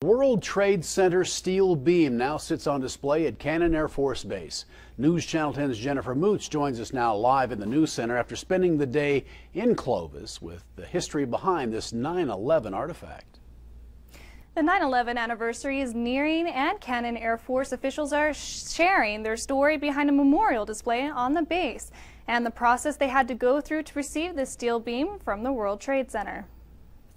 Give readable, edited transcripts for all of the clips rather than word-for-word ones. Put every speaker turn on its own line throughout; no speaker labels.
World Trade Center steel beam now sits on display at Cannon Air Force Base. News Channel 10's Jennifer Moots joins us now live in the News Center after spending the day in Clovis with the history behind this 9/11 artifact.
The 9/11 anniversary is nearing, and Cannon Air Force officials are sharing their story behind a memorial display on the base and the process they had to go through to receive this steel beam from the World Trade Center.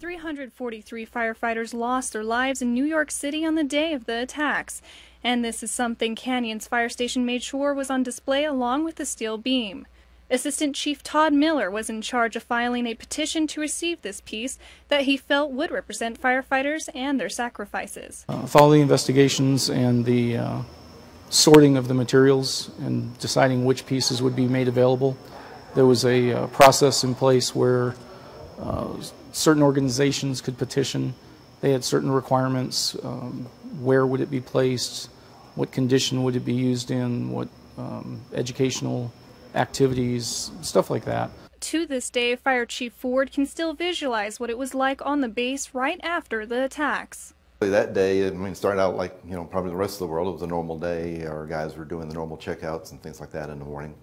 343 firefighters lost their lives in New York City on the day of the attacks, and this is something Canyon's fire station made sure was on display along with the steel beam. Assistant Chief Todd Miller was in charge of filing a petition to receive this piece that he felt would represent firefighters and their sacrifices.
Follow the investigations and the sorting of the materials and deciding which pieces would be made available. There was a process in place where certain organizations could petition. They had certain requirements. Where would it be placed? What condition would it be used in? What educational activities, stuff like that.
To this day, Fire Chief Ford can still visualize what it was like on the base right after the attacks.
That day, it started out like, probably the rest of the world. It was a normal day. Our guys were doing the normal checkouts and things like that in the morning.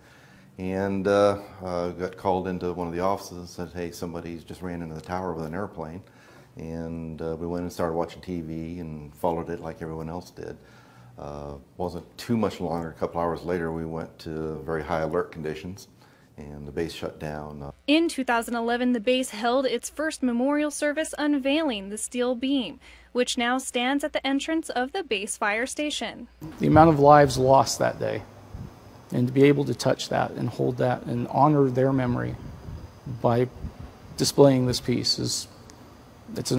And got called into one of the offices and said, hey, somebody's just ran into the tower with an airplane. And we went and started watching TV and followed it like everyone else did. Wasn't too much longer. A couple hours later, we went to very high alert conditions and the base shut down.
In 2011, the base held its first memorial service unveiling the steel beam, which now stands at the entrance of the base fire station.
The amount of lives lost that day, and to be able to touch that and hold that and honor their memory by displaying this piece it's